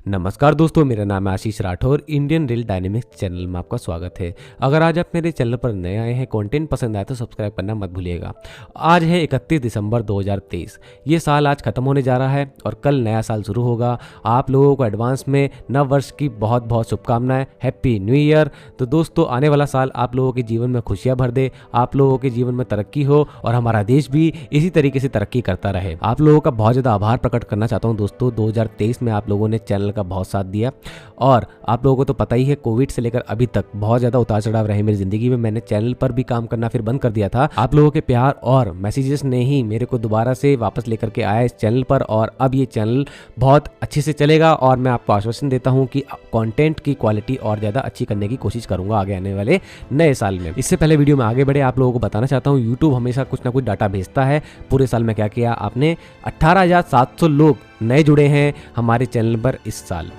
नमस्कार दोस्तों, मेरा नाम है Ashish Rathore. Indian rail dynamics channel में आपका स्वागत है। अगर आज आप मेरे चैनल पर नए आए हैं, कंटेंट पसंद आए तो सब्सक्राइब करना मत भूलिएगा। आज है 31 दिसंबर 2023। ये साल आज खत्म होने जा रहा है और कल नया साल शुरू होगा। आप लोगों को एडवांस में नव वर्ष की बहुत बहुत शुभकामनाएं। Happy new year. तो दोस्तों, आने वाला साल आप लोगों के जीवन में खुशियाँ भर दे, आप लोगों के जीवन में तरक्की हो और हमारा देश भी इसी तरीके से तरक्की करता रहे। आप लोगों का बहुत ज़्यादा आभार प्रकट करना चाहता हूँ दोस्तों। 2023 में आप लोगों ने चैनल का बहुत साथ दिया और आप लोगों को तो पता ही है, कोविड से लेकर अभी तक बहुत ज़्यादा उतार चढ़ाव रहे मेरी ज़िंदगी में। मैंने चैनल पर भी काम करना फिर बंद कर दिया था। आप लोगों के प्यार और मैसेजेस ने ही मेरे को दोबारा से वापस लेकर के आया इस चैनल पर और अब ये चैनल बहुत अच्छे से चलेगा और मैं आपको आश्वासन देता हूँ कि कंटेंट की क्वालिटी और ज़्यादा अच्छी करने की कोशिश करूँगा आगे आने वाले नए साल में। इससे पहले वीडियो में आगे बढ़े, आप लोगों को बताना चाहता हूँ, यूट्यूब हमेशा कुछ ना कुछ डाटा भेजता है। पूरे साल में क्या किया आपने, 18,700 लोग नए जुड़े हैं हमारे चैनल पर इस साल।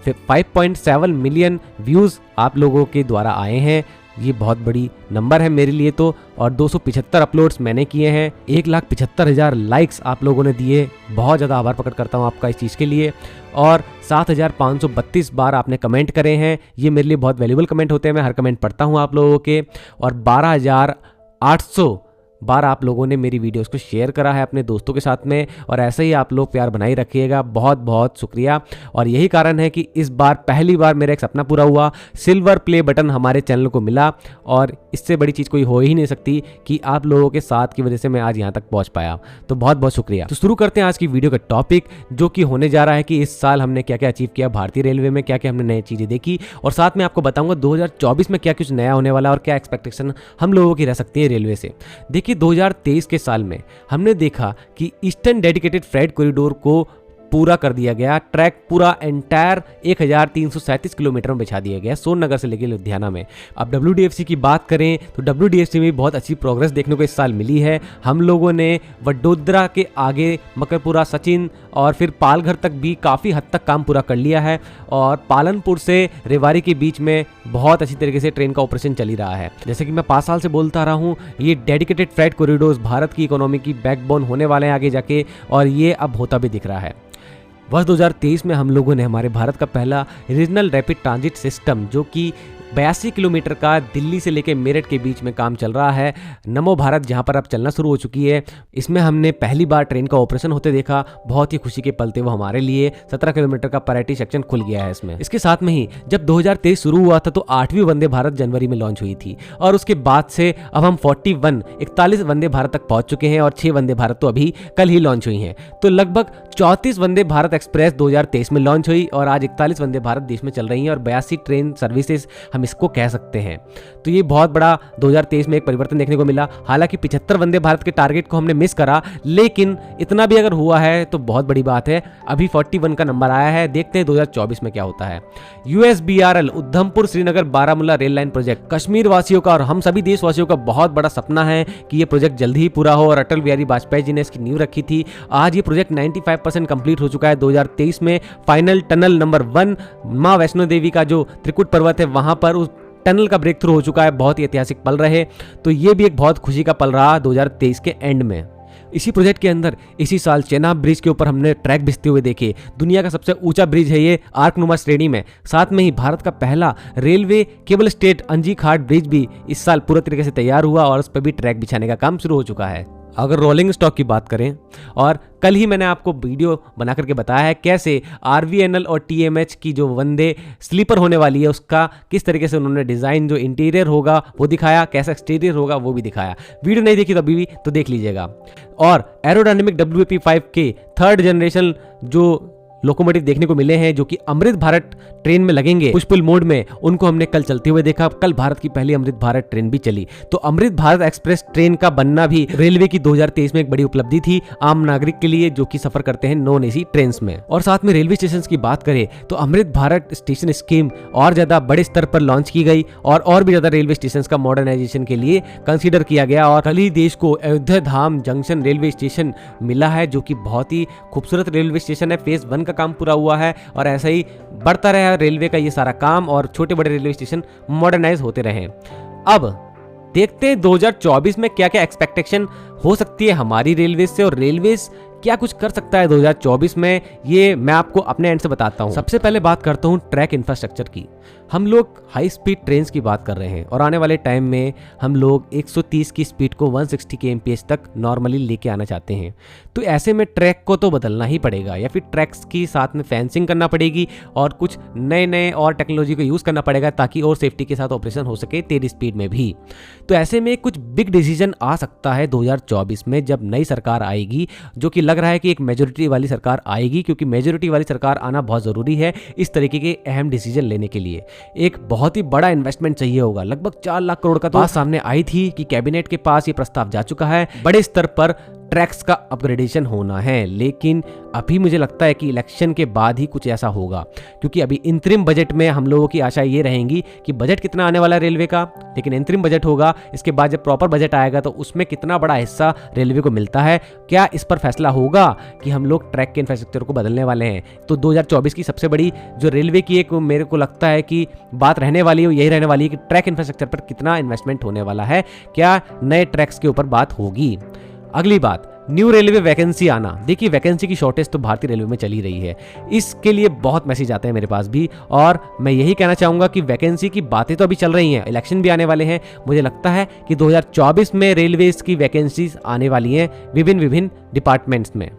फिर 5.7 मिलियन व्यूज़ आप लोगों के द्वारा आए हैं। ये बहुत बड़ी नंबर है मेरे लिए तो। और 275 अपलोड्स मैंने किए हैं। 1,75,000 लाइक्स आप लोगों ने दिए। बहुत ज़्यादा आभार प्रकट करता हूँ आपका इस चीज़ के लिए। और 7,532 बार आपने कमेंट करे हैं। ये मेरे लिए बहुत वैल्यूबल कमेंट होते हैं, मैं हर कमेंट पढ़ता हूँ आप लोगों के। और 12,800 बार आप लोगों ने मेरी वीडियोस को शेयर करा है अपने दोस्तों के साथ में। और ऐसे ही आप लोग प्यार बनाए रखिएगा। बहुत बहुत शुक्रिया। और यही कारण है कि इस बार पहली बार मेरा एक सपना पूरा हुआ, सिल्वर प्ले बटन हमारे चैनल को मिला। और इससे बड़ी चीज़ कोई हो ही नहीं सकती कि आप लोगों के साथ की वजह से मैं आज यहाँ तक पहुँच पाया। तो बहुत बहुत शुक्रिया। तो शुरू करते हैं आज की वीडियो का टॉपिक, जो कि होने जा रहा है कि इस साल हमने क्या क्या अचीव किया भारतीय रेलवे में, क्या क्या हमने नई चीज़ें देखी। और साथ में आपको बताऊंगा 2024 में क्या कुछ नया होने वाला और क्या एक्सपेक्टेशन हम लोगों की रह सकती है रेलवे से। देखिए, 2023 के साल में हमने देखा कि ईस्टर्न डेडिकेटेड फ्रेट कॉरिडोर को पूरा कर दिया गया। ट्रैक पूरा एंटायर 1,337 किलोमीटर में बिछा दिया गया, सोननगर से लेकर लुधियाना में। अब WDFC की बात करें तो WDFC में बहुत अच्छी प्रोग्रेस देखने को इस साल मिली है। हम लोगों ने वडोदरा के आगे मकरपुरा, सचिन और फिर पालघर तक भी काफ़ी हद तक काम पूरा कर लिया है। और पालनपुर से रेवाड़ी के बीच में बहुत अच्छी तरीके से ट्रेन का ऑपरेशन चल ही रहा है। जैसे कि मैं 5 साल से बोलता रहा हूँ, ये डेडिकेटेड फ्रेट कॉरिडोर्स भारत की इकोनॉमी की बैकबोन होने वाले हैं आगे जाके, और ये अब होता भी दिख रहा है। वर्ष 2023 में हम लोगों ने हमारे भारत का पहला रीजनल रैपिड ट्रांजिट सिस्टम, जो कि 82 किलोमीटर का दिल्ली से लेकर मेरठ के बीच में काम चल रहा है, नमो भारत, जहां पर अब चलना शुरू हो चुकी है। इसमें हमने पहली बार ट्रेन का ऑपरेशन होते देखा। बहुत ही खुशी के पल थे वो हमारे लिए। 17 किलोमीटर का पैरिटी सेक्शन खुल गया है इसमें। इसके साथ में ही जब 2023 शुरू हुआ था तो 8वीं वंदे भारत जनवरी में लॉन्च हुई थी और उसके बाद से अब हम 41 वंदे भारत तक पहुंच चुके हैं और 6 वंदे भारत तो अभी कल ही लॉन्च हुई हैं। तो लगभग 34 वंदे भारत एक्सप्रेस 2023 में लॉन्च हुई और आज 41 वंदे भारत देश में चल रही हैं और 82 ट्रेन सर्विसेज हम इसको कह सकते हैं। तो ये बहुत बड़ा 2023 में एक परिवर्तन देखने को मिला। हालांकि 75 वंदे भारत के टारगेट को हमने मिस करा, लेकिन इतना भी अगर हुआ है तो बहुत बड़ी बात है। अभी 41 का नंबर आया है, देखते हैं 2024 में क्या होता है। USBRL Udhampur Srinagar Baramulla rail line project Kashmir वासियों का और हम सभी देशवासियों का बहुत बड़ा सपना है कि ये प्रोजेक्ट जल्दी ही पूरा हो और अटल बिहारी वाजपेयी जी ने इसकी नींव रखी थी। आज ये प्रोजेक्ट 95% कंप्लीट हो चुका है। 2023 में फाइनल टनल नंबर 1 मां वैष्णो देवी का जो त्रिकुट पर्वत है वहां पर उस टनल का ब्रेक थ्रू हो चुका है। बहुत ही ऐतिहासिक पल रहे। तो ये भी एक बहुत खुशी का पल रहा 2023 के एंड में। इसी प्रोजेक्ट के अंदर इसी साल चेनाब ब्रिज के ऊपर हमने ट्रैक बिछते हुए देखे। दुनिया का सबसे ऊंचा ब्रिज है ये, आर्कनुमा श्रेणी में। साथ में ही भारत का पहला रेलवे केबल स्टेट अंजी घाट ब्रिज भी इस साल पूरा तरीके से तैयार हुआ और उस पर भी ट्रैक बिछाने का काम शुरू हो चुका है। अगर रोलिंग स्टॉक की बात करें, और कल ही मैंने आपको वीडियो बना करके बताया है कैसे RVNL और TMH की जो वंदे स्लीपर होने वाली है उसका किस तरीके से उन्होंने डिज़ाइन, जो इंटीरियर होगा वो दिखाया, कैसा एक्सटीरियर होगा वो भी दिखाया। वीडियो नहीं देखी तो अभी भी तो देख लीजिएगा। और एरोडायनेमिक WAP5 के 3rd जनरेशन जो लोकोमोटिव देखने को मिले हैं, जो कि अमृत भारत ट्रेन में लगेंगे पुश पुल मोड में, उनको हमने कल चलते हुए देखा। कल भारत की पहली अमृत भारत ट्रेन भी चली। तो अमृत भारत एक्सप्रेस ट्रेन का बनना भी रेलवे की 2023 में एक बड़ी उपलब्धि थी आम नागरिक के लिए जो कि सफर करते हैं नॉन AC ट्रेन में। और साथ में रेलवे स्टेशन की बात करें तो अमृत भारत स्टेशन स्कीम और ज्यादा बड़े स्तर पर लॉन्च की गई और भी ज्यादा रेलवे स्टेशन का मॉडर्नाइजेशन के लिए कंसिडर किया गया। और कल ही देश को अयोध्या धाम जंक्शन रेलवे स्टेशन मिला है, जो कि बहुत ही खूबसूरत रेलवे स्टेशन है। फेज 1 का काम पूरा हुआ है और ऐसा ही बढ़ता रहा रेलवे का ये सारा काम और छोटे बड़े रेलवे स्टेशन मॉडर्नाइज होते रहे। अब देखते हैं 2024 में क्या क्या एक्सपेक्टेशन हो सकती है हमारी रेलवे से और रेलवे क्या कुछ कर सकता है 2024 में, ये मैं आपको अपने एंड से बताता हूँ। सबसे पहले बात करता हूँ ट्रैक इंफ्रास्ट्रक्चर की। हम लोग हाई स्पीड ट्रेन्स की बात कर रहे हैं और आने वाले टाइम में हम लोग 130 की स्पीड को 160 kmph तक नॉर्मली लेके आना चाहते हैं। तो ऐसे में ट्रैक को तो बदलना ही पड़ेगा, या फिर ट्रैक्स की साथ में फेंसिंग करना पड़ेगी और कुछ नए नए और टेक्नोलॉजी को यूज़ करना पड़ेगा ताकि और सेफ्टी के साथ ऑपरेशन हो सके तेज स्पीड में भी। तो ऐसे में कुछ बिग डिसीजन आ सकता है 2024 में जब नई सरकार आएगी, जो कि लग रहा है कि एक मेजोरिटी वाली सरकार आएगी, क्योंकि मेजोरिटी वाली सरकार आना बहुत ज़रूरी है इस तरीके के अहम डिसीजन लेने के लिए। एक बहुत ही बड़ा इन्वेस्टमेंट चाहिए होगा, लगभग 4 लाख करोड़ का तो बात सामने आई थी कि कैबिनेट के पास ये प्रस्ताव जा चुका है, बड़े स्तर पर ट्रैक्स का अपग्रेडेशन होना है। लेकिन अभी मुझे लगता है कि इलेक्शन के बाद ही कुछ ऐसा होगा, क्योंकि अभी इंतरिम बजट में हम लोगों की आशा ये रहेंगी कि बजट कितना आने वाला है रेलवे का, लेकिन इंतरिम बजट होगा, इसके बाद जब प्रॉपर बजट आएगा तो उसमें कितना बड़ा हिस्सा रेलवे को मिलता है, क्या इस पर फैसला होगा कि हम लोग ट्रैक के इंफ्रास्ट्रक्चर को बदलने वाले हैं। तो 2024 की सबसे बड़ी जो रेलवे की एक मेरे को लगता है कि बात रहने वाली है, यही रहने वाली है कि ट्रैक इंफ्रास्ट्रक्चर पर कितना इन्वेस्टमेंट होने वाला है, क्या नए ट्रैक्स के ऊपर बात होगी। अगली बात, न्यू रेलवे वैकेंसी आना। देखिए, वैकेंसी की शॉर्टेज तो भारतीय रेलवे में चली रही है, इसके लिए बहुत मैसेज आते हैं मेरे पास भी, और मैं यही कहना चाहूँगा कि वैकेंसी की बातें तो अभी चल रही हैं, इलेक्शन भी आने वाले हैं। मुझे लगता है कि 2024 में रेलवेज की वैकेंसीज आने वाली हैं विभिन्न डिपार्टमेंट्स में।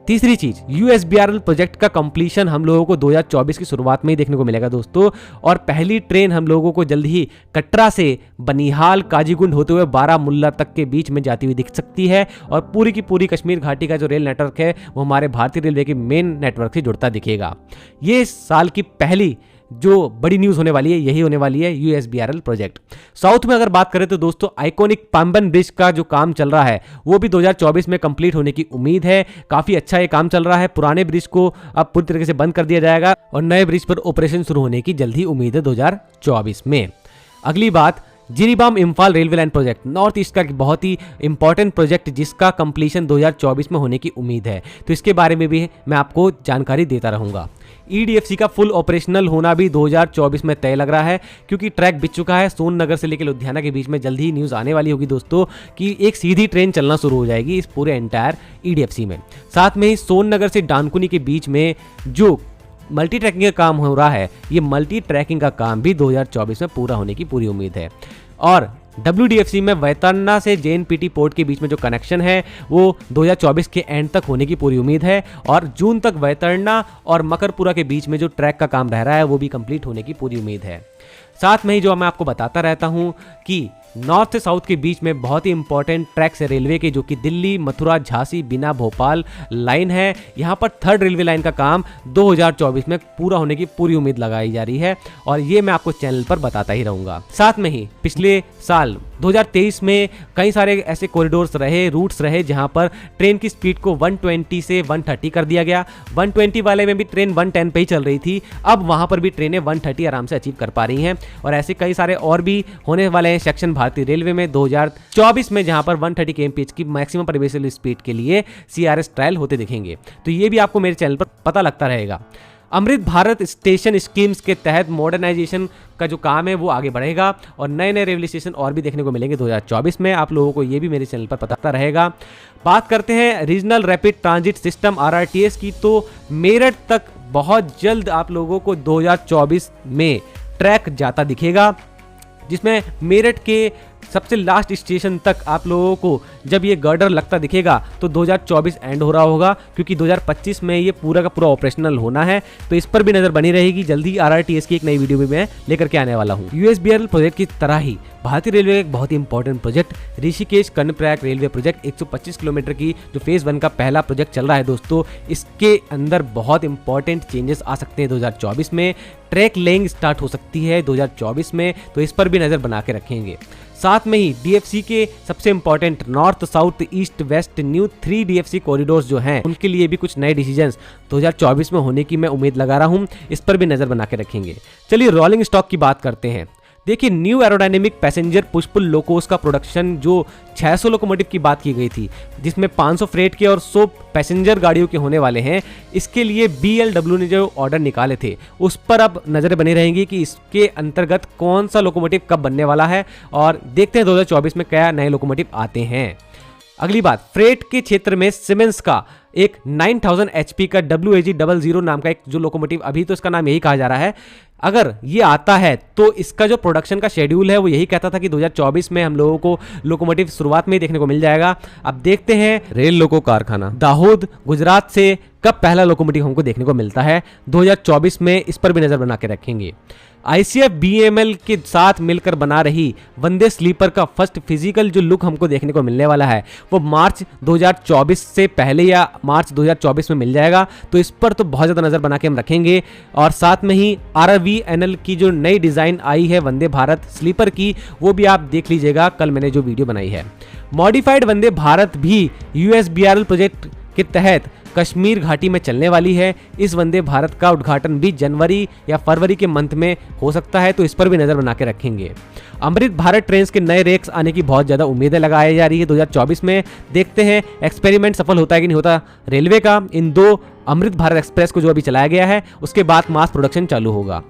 तीसरी चीज, USBRL प्रोजेक्ट का कंप्लीशन हम लोगों को 2024 की शुरुआत में ही देखने को मिलेगा दोस्तों, और पहली ट्रेन हम लोगों को जल्द ही कटरा से बनिहाल काजीगुंड होते हुए बारामुल्ला तक के बीच में जाती हुई दिख सकती है, और पूरी की पूरी कश्मीर घाटी का जो रेल नेटवर्क है वो हमारे भारतीय रेलवे के मेन नेटवर्क से जुड़ता दिखेगा। ये साल की पहली जो बड़ी न्यूज़ होने वाली है यही होने वाली है, USBRL प्रोजेक्ट। साउथ में अगर बात करें तो दोस्तों, आइकॉनिक पाम्बन ब्रिज का जो काम चल रहा है वो भी 2024 में कंप्लीट होने की उम्मीद है। काफ़ी अच्छा ये काम चल रहा है। पुराने ब्रिज को अब पूरी तरीके से बंद कर दिया जाएगा और नए ब्रिज पर ऑपरेशन शुरू होने की जल्द ही उम्मीद है 2024 में। अगली बात, Jiribam Imphal railway line project, north east का बहुत ही इंपॉर्टेंट प्रोजेक्ट जिसका कंप्लीशन 2024 में होने की उम्मीद है, तो इसके बारे में भी मैं आपको जानकारी देता रहूँगा। EDFC का फुल ऑपरेशनल होना भी 2024 में तय लग रहा है, क्योंकि ट्रैक बिक चुका है। सोननगर से लेकर लुधियाना के बीच में जल्द ही न्यूज़ आने वाली होगी दोस्तों कि एक सीधी ट्रेन चलना शुरू हो जाएगी इस पूरे एंटायर EDFC में। साथ में ही सोननगर से डानकुनी के बीच में जो मल्टी ट्रैकिंग का काम हो रहा है, ये मल्टी ट्रैकिंग का काम भी 2024 में पूरा होने की पूरी उम्मीद है। और WDFC में वैतरना से JNPT पोर्ट के बीच में जो कनेक्शन है वो 2024 के एंड तक होने की पूरी उम्मीद है, और जून तक वैतरना और मकरपुरा के बीच में जो ट्रैक का काम रह रहा है वो भी कंप्लीट होने की पूरी उम्मीद है। साथ में ही जो मैं आपको बताता रहता हूँ कि नॉर्थ से साउथ के बीच में बहुत ही इंपॉर्टेंट ट्रैक्स है रेलवे के, जो कि दिल्ली, मथुरा, झांसी, बिना, भोपाल लाइन है। यहाँ पर थर्ड रेलवे लाइन का काम 2024 में पूरा होने की पूरी उम्मीद लगाई जा रही है, और ये मैं आपको चैनल पर बताता ही रहूँगा। साथ में ही पिछले साल 2023 में कई सारे ऐसे कॉरिडोर्स रहे, रूट्स रहे, जहाँ पर ट्रेन की स्पीड को 120 से 130 कर दिया गया। 120 वाले में भी ट्रेन 110 पे ही चल रही थी, अब वहाँ पर भी ट्रेनें 130 आराम से अचीव कर पा रही हैं, और ऐसे कई सारे और भी होने वाले हैं सेक्शन भारतीय रेलवे में 2024 में, जहां पर 130 kmph की मैक्सिमम परमिसिबल स्पीड के लिए CRS ट्रायल होते दिखेंगे। तो ये भी आपको मेरे चैनल पर पता लगता रहेगा। अमृत भारत स्टेशन स्कीम्स के तहत मॉडर्नाइजेशन का जो काम है वो आगे बढ़ेगा, और नए नए रेलवे स्टेशन और भी देखने को मिलेंगे 2024 में। आप लोगों को ये भी मेरे चैनल पर पता रहेगा। बात करते हैं regional rapid transit system RRTS की, तो मेरठ तक बहुत जल्द आप लोगों को 2024 में ट्रैक जाता दिखेगा, जिसमें मेरठ के सबसे लास्ट स्टेशन तक आप लोगों को जब ये गर्डर लगता दिखेगा तो 2024 एंड हो रहा होगा, क्योंकि 2025 में ये पूरा का पूरा ऑपरेशनल होना है। तो इस पर भी नज़र बनी रहेगी। जल्दी RRTS की एक नई वीडियो भी मैं लेकर के आने वाला हूँ। USBRL प्रोजेक्ट की तरह ही भारतीय रेलवे का एक बहुत ही important project Rishikesh Karnaprayag railway project 125 kilometre की जो फेज़ 1 का पहला प्रोजेक्ट चल रहा है दोस्तों, इसके अंदर बहुत इंपॉर्टेंट चेंजेस आ सकते हैं 2024 में। ट्रैक लेइंग स्टार्ट हो सकती है 2024 में, तो इस पर भी नज़र बना के रखेंगे। साथ में ही DFC के सबसे important north, south, east, west new 3 DFC corridors जो हैं, उनके लिए भी कुछ नए डिसीजंस 2024 में होने की मैं उम्मीद लगा रहा हूं। इस पर भी नज़र बना के रखेंगे। चलिए रोलिंग स्टॉक की बात करते हैं। देखिए, new aerodynamic passenger push pull Locos का प्रोडक्शन जो 600 लोकोमोटिव की बात की गई थी, जिसमें 500 फ्रेट के और 100 पैसेंजर गाड़ियों के होने वाले हैं, इसके लिए BLW ने जो ऑर्डर निकाले थे उस पर अब नज़रें बनी रहेंगी कि इसके अंतर्गत कौन सा लोकोमोटिव कब बनने वाला है, और देखते हैं 2024 में क्या नए लोकोमोटिव आते हैं। अगली बात, फ्रेट के क्षेत्र में सिमेंस का एक 9000 HP का WAG00 नाम का एक जो लोकोमोटिव, अभी तो इसका नाम यही कहा जा रहा है, अगर ये आता है तो इसका जो प्रोडक्शन का शेड्यूल है वो यही कहता था कि 2024 में हम लोगों को लोकोमोटिव शुरुआत में ही देखने को मिल जाएगा। अब देखते हैं रेल लोको कारखाना दाहोद गुजरात से कब पहला लोकोमोटिव हमको देखने को मिलता है 2024 में, इस पर भी नजर बना के रखेंगे। ICF BML के साथ मिलकर बना रही वंदे स्लीपर का फर्स्ट फिजिकल जो लुक हमको देखने को मिलने वाला है वो मार्च 2024 से पहले या मार्च 2024 में मिल जाएगा, तो इस पर तो बहुत ज़्यादा नज़र बना के हम रखेंगे। और साथ में ही RVNL की जो नई डिज़ाइन आई है वंदे भारत स्लीपर की, वो भी आप देख लीजिएगा, कल मैंने जो वीडियो बनाई है। मॉडिफाइड वंदे भारत भी USBRL प्रोजेक्ट के तहत कश्मीर घाटी में चलने वाली है। इस वंदे भारत का उद्घाटन भी जनवरी या फरवरी के मंथ में हो सकता है, तो इस पर भी नजर बना के रखेंगे। अमृत भारत ट्रेन के नए रेक्स आने की बहुत ज़्यादा उम्मीदें लगाई जा रही है 2024 में। देखते हैं एक्सपेरिमेंट सफल होता है कि नहीं होता रेलवे का। इन 2 अमृत भारत एक्सप्रेस को जो अभी चलाया गया है उसके बाद मास प्रोडक्शन चालू होगा।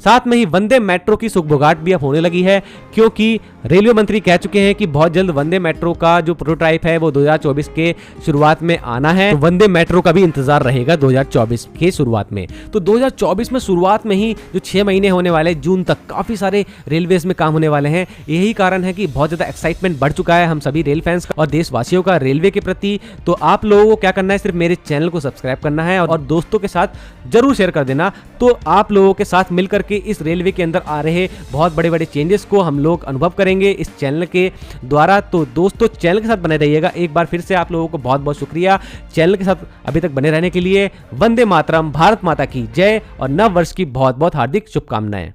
साथ में ही वंदे मेट्रो की सुगबुगाहट भी अब होने लगी है, क्योंकि रेलवे मंत्री कह चुके हैं कि बहुत जल्द वंदे मेट्रो का जो प्रोटोटाइप है वो 2024 के शुरुआत में आना है। तो वंदे मेट्रो का भी इंतजार रहेगा 2024 के शुरुआत में। तो 2024 में शुरुआत में ही जो 6 महीने होने वाले, जून तक काफी सारे रेलवेज में काम होने वाले हैं। यही कारण है कि बहुत ज्यादा एक्साइटमेंट बढ़ चुका है हम सभी रेल फैंस का और देशवासियों का रेलवे के प्रति। तो आप लोगों को क्या करना है, सिर्फ मेरे चैनल को सब्सक्राइब करना है और दोस्तों के साथ जरूर शेयर कर देना। तो आप लोगों के साथ मिलकर के इस रेलवे के अंदर आ रहे बहुत बड़े बड़े चेंजेस को हम लोग अनुभव करेंगे इस चैनल के द्वारा। तो दोस्तों चैनल के साथ बने रहिएगा। एक बार फिर से आप लोगों को बहुत बहुत शुक्रिया चैनल के साथ अभी तक बने रहने के लिए। वंदे मातरम, भारत माता की जय और नव वर्ष की बहुत बहुत हार्दिक शुभकामनाएं।